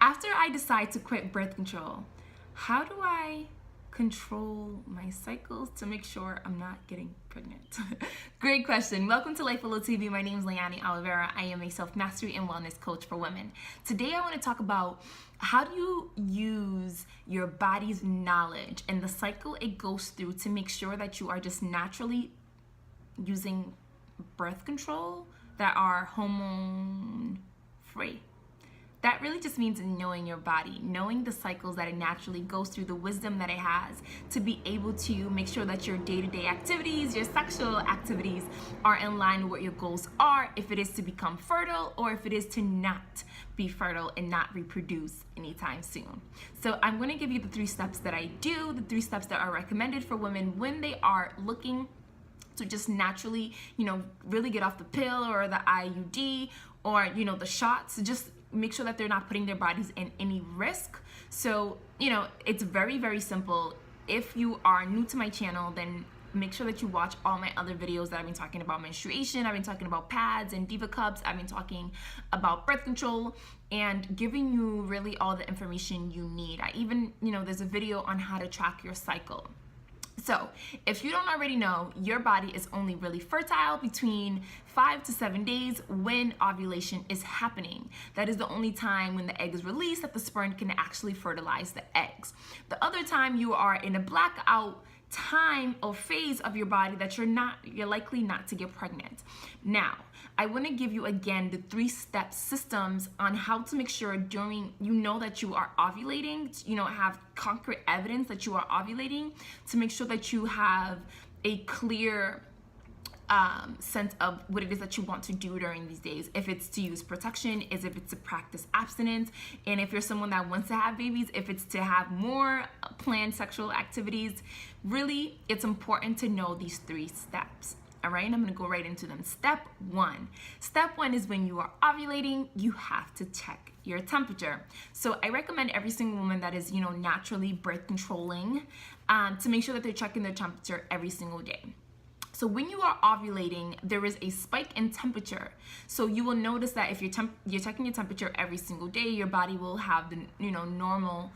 After I decide to quit birth control, how do I control my cycles to make sure I'm not getting pregnant? Great question. Welcome to Life Below TV. My name is Leanne Oliveira. I am a self-mastery and wellness coach for women. Today I want to talk about how do you use your body's knowledge and the cycle it goes through to make sure that you are just naturally using birth control that are hormone free. That really just means knowing your body, knowing the cycles that it naturally goes through, the wisdom that it has to be able to make sure that your day-to-day activities, your sexual activities are in line with what your goals are, if it is to become fertile or if it is to not be fertile and not reproduce anytime soon. So I'm going to give you the 3 steps that I do, the 3 steps that are recommended for women when they are looking to just naturally, really get off the pill or the IUD or, the shots. Just make sure that they're not putting their bodies in any risk. So, it's very, very simple. If you are new to my channel, then make sure that you watch all my other videos that I've been talking about menstruation, I've been talking about pads and diva cups, I've been talking about birth control and giving you really all the information you need. I even, there's a video on how to track your cycle. So if you don't already know, your body is only really fertile between 5 to 7 days when ovulation is happening. That is the only time when the egg is released that the sperm can actually fertilize the eggs. The other time you are in a blackout time or phase of your body that you're likely not to get pregnant. Now, I want to give you again the 3-step systems on how to make sure during that you are ovulating, have concrete evidence that you are ovulating, to make sure that you have a clear sense of what it is that you want to do during these days. If it's to use protection, if it's to practice abstinence, and if you're someone that wants to have babies, if it's to have more planned sexual activities. Really, it's important to know these 3 steps. All right, and I'm gonna go right into them. Step 1. Step 1 is when you are ovulating, you have to check your temperature. So I recommend every single woman that is, naturally birth controlling to make sure that they're checking their temperature every single day. So when you are ovulating, there is a spike in temperature. So you will notice that if you're checking your temperature every single day, your body will have the normal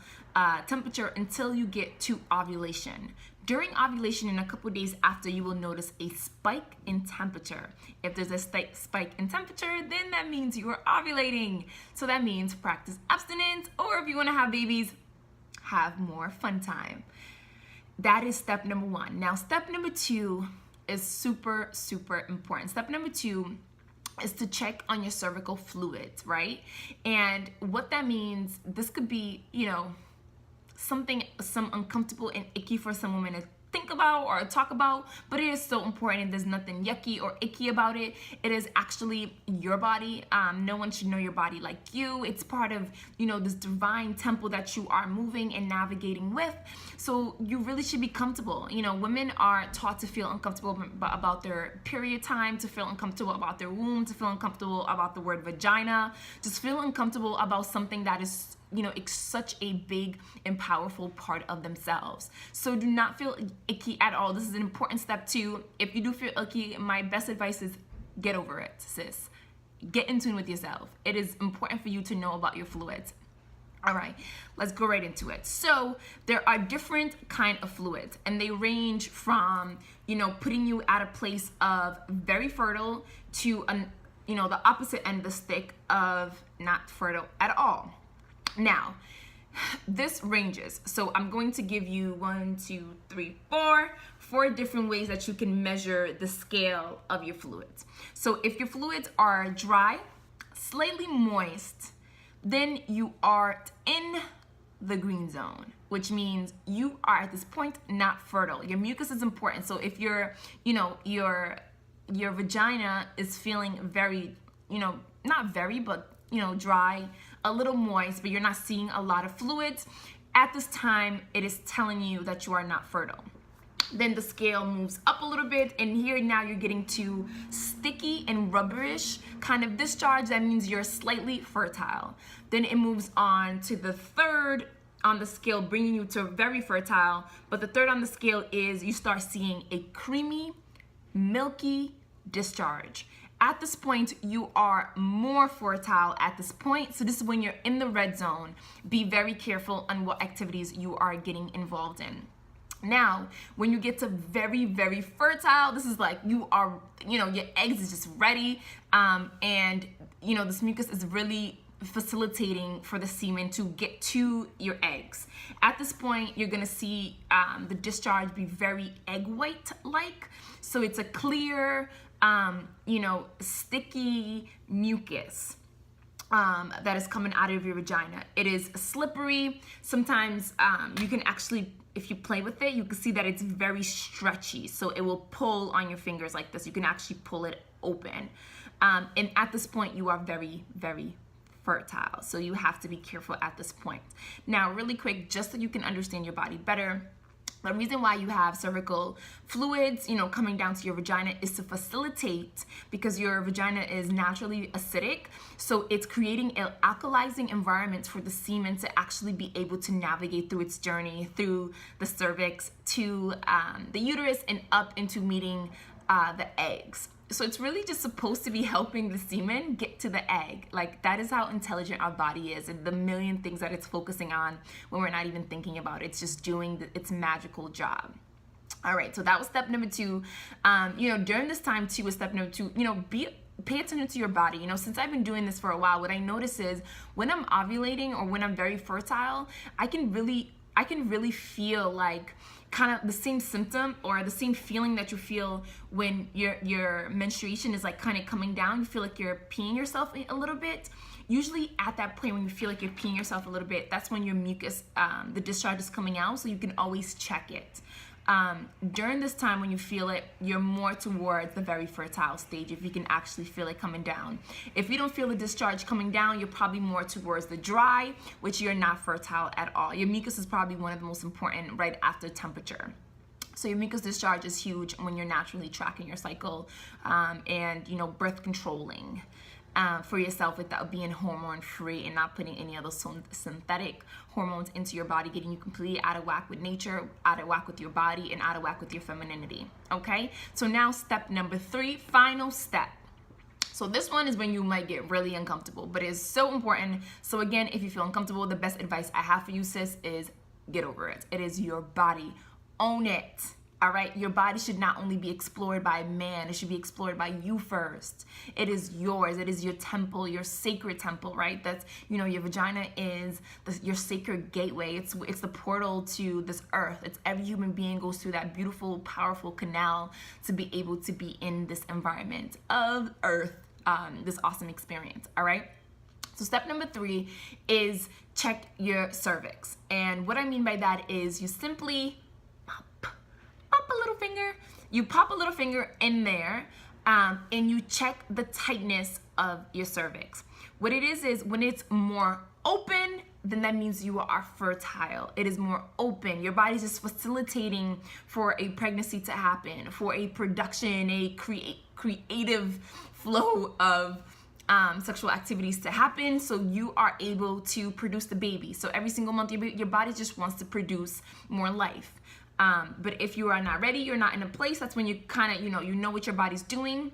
temperature until you get to ovulation. During ovulation, in a couple days after, you will notice a spike in temperature. If there's a spike in temperature, then that means you are ovulating. So that means practice abstinence, or if you want to have babies, have more fun time. That is step number 1. Now, step number 2 is super, super important. Step number 2 is to check on your cervical fluids, right? And what that means, this could be, some uncomfortable and icky for some women to think about or talk about, but it is so important and there's nothing yucky or icky about it. It is actually your body. No one should know your body like you. It's part of, this divine temple that you are moving and navigating with. So you really should be comfortable. Women are taught to feel uncomfortable about their period time, to feel uncomfortable about their womb, to feel uncomfortable about the word vagina, just feel uncomfortable about something that is it's such a big and powerful part of themselves. So do not feel icky at all. This is an important step too. If you do feel icky, my best advice is get over it, sis. Get in tune with yourself. It is important for you to know about your fluids. All right, let's go right into it. So there are different kind of fluids, and they range from, putting you at a place of very fertile to, the opposite end of the stick of not fertile at all. Now, this ranges. So I'm going to give you 4 different ways that you can measure the scale of your fluids. So if your fluids are dry, slightly moist, then you are in the green zone, which means you are at this point not fertile. Your mucus is important. So if your vagina is feeling very, not very, but dry, a little moist, but you're not seeing a lot of fluids, at this time, it is telling you that you are not fertile. Then the scale moves up a little bit, and here now you're getting to sticky and rubberish kind of discharge. That means you're slightly fertile. Then it moves on to the 3rd on the scale, bringing you to very fertile. But the 3rd on the scale is you start seeing a creamy, milky discharge. At this point, you are more fertile at this point. So this is when you're in the red zone. Be very careful on what activities you are getting involved in. Now, when you get to very, very fertile, this is like you are, your eggs is just ready. And, this mucus is really facilitating for the semen to get to your eggs. At this point, you're gonna see the discharge be very egg white-like. So it's a clear, sticky mucus that is coming out of your vagina. It is slippery. Sometimes you can actually, if you play with it, you can see that it's very stretchy. So it will pull on your fingers like this. You can actually pull it open. And at this point, you are very, very fertile. So you have to be careful at this point. Now, really quick, just so you can understand your body better, the reason why you have cervical fluids, coming down to your vagina is to facilitate, because your vagina is naturally acidic. So it's creating an alkalizing environment for the semen to actually be able to navigate through its journey through the cervix to the uterus and up into meeting the eggs. So it's really just supposed to be helping the semen get to the egg. Like, that is how intelligent our body is, and the million things that it's focusing on when we're not even thinking about it. It's just doing its magical job. All right, so that was step number 2. During this time too, with step number 2, pay attention to your body. Since I've been doing this for a while, what I notice is when I'm ovulating or when I'm very fertile, I can really feel like kind of the same symptom or the same feeling that you feel when your menstruation is like kind of coming down. You feel like you're peeing yourself a little bit. Usually at that point when you feel like you're peeing yourself a little bit, that's when your mucus, the discharge is coming out, so you can always check it. During this time when you feel it, you're more towards the very fertile stage if you can actually feel it coming down. If you don't feel the discharge coming down, you're probably more towards the dry, which you're not fertile at all. Your mucus is probably one of the most important right after temperature. So your mucus discharge is huge when you're naturally tracking your cycle and birth controlling for yourself without being hormone free and not putting any other synthetic hormones into your body, getting you completely out of whack with nature, out of whack with your body, and out of whack with your femininity. Okay, so now step number 3, final step. So this one is when you might get really uncomfortable, but it's so important. So again, if you feel uncomfortable, the best advice I have for you, sis, is get over it. It is your body. Own it. All right, your body should not only be explored by a man, it should be explored by you first. It is yours. It is your temple, your sacred temple, right? That's, your vagina is your sacred gateway. It's the portal to this earth. It's every human being goes through that beautiful, powerful canal to be able to be in this environment of earth, this awesome experience, all right? So step number 3 is check your cervix. And what I mean by that is you simply pop a little finger in there and you check the tightness of your cervix. What it is when it's more open, then that means you are fertile. It is more open. Your body's just facilitating for a pregnancy to happen, for a production, a creative flow of sexual activities to happen, so you are able to produce the baby. So every single month, your body just wants to produce more life. But if you are not ready, you're not in a place, that's when you kind of, you know what your body's doing,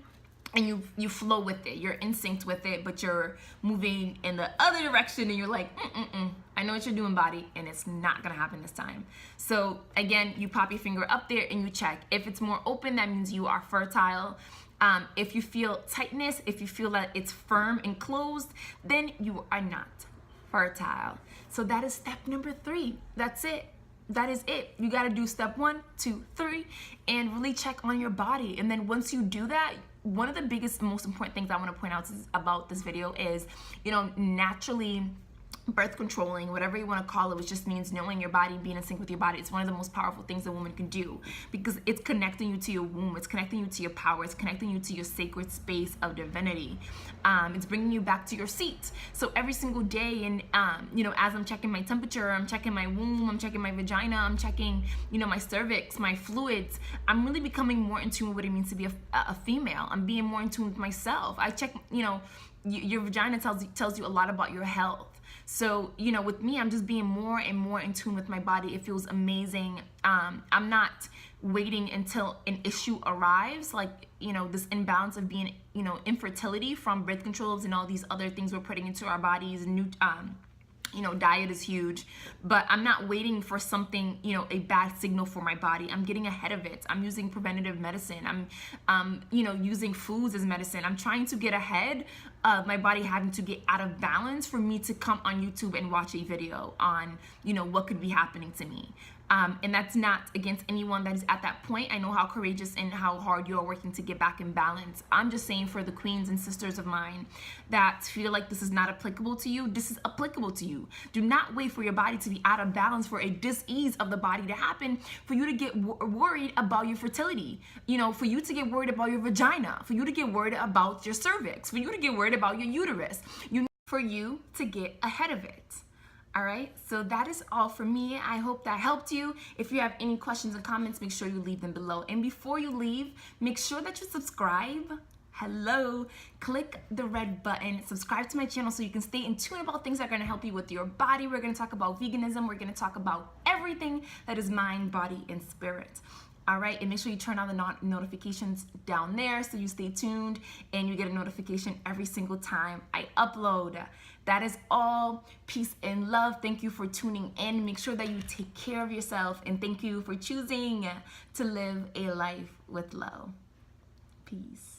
and you flow with it. You're in sync with it, but you're moving in the other direction, and you're like, I know what you're doing, body, and it's not gonna happen this time. So again, you pop your finger up there and you check. If it's more open, that means you are fertile. If you feel tightness, if you feel that it's firm and closed, then you are not fertile. So that is step number 3. That's it. That is it. You got to do step 1, 2, 3, and really check on your body. And then once you do that, one of the biggest, most important things I want to point out about this video is, naturally birth controlling, whatever you want to call it, which just means knowing your body, being in sync with your body. It's one of the most powerful things a woman can do, because it's connecting you to your womb, it's connecting you to your power, it's connecting you to your sacred space of divinity. It's bringing you back to your seat. So every single day, and as I'm checking my temperature, I'm checking my womb, I'm checking my vagina, I'm checking my cervix, my fluids, I'm really becoming more in tune with what it means to be a female. I'm being more in tune with myself. I check, your vagina tells you a lot about your health. So, with me, I'm just being more and more in tune with my body. It feels amazing. I'm not waiting until an issue arrives, like, you know, this imbalance of being, you know, infertility from birth controls and all these other things we're putting into our bodies, new you know, diet is huge, but I'm not waiting for something, you know, a bad signal for my body. I'm getting ahead of it. I'm using preventative medicine. I'm, you know, using foods as medicine. I'm trying to get ahead of my body having to get out of balance for me to come on YouTube and watch a video on, you know, what could be happening to me. And that's not against anyone that is at that point. I know how courageous and how hard you are working to get back in balance. I'm just saying, for the queens and sisters of mine that feel like this is not applicable to you, this is applicable to you. Do not wait for your body to be out of balance, for a dis-ease of the body to happen, for you to get worried about your fertility, you know, for you to get worried about your vagina, for you to get worried about your cervix, for you to get worried about your uterus, for you to get ahead of it. All right, so that is all for me. I hope that helped you. If you have any questions and comments, make sure you leave them below. And before you leave, make sure that you subscribe. Hello, click the red button, subscribe to my channel so you can stay in tune about things that are gonna help you with your body. We're gonna talk about veganism. We're gonna talk about everything that is mind, body, and spirit. All right, and make sure you turn on the notifications down there so you stay tuned and you get a notification every single time I upload. That is all. Peace and love. Thank you for tuning in. Make sure that you take care of yourself, and thank you for choosing to live a life with love. Peace.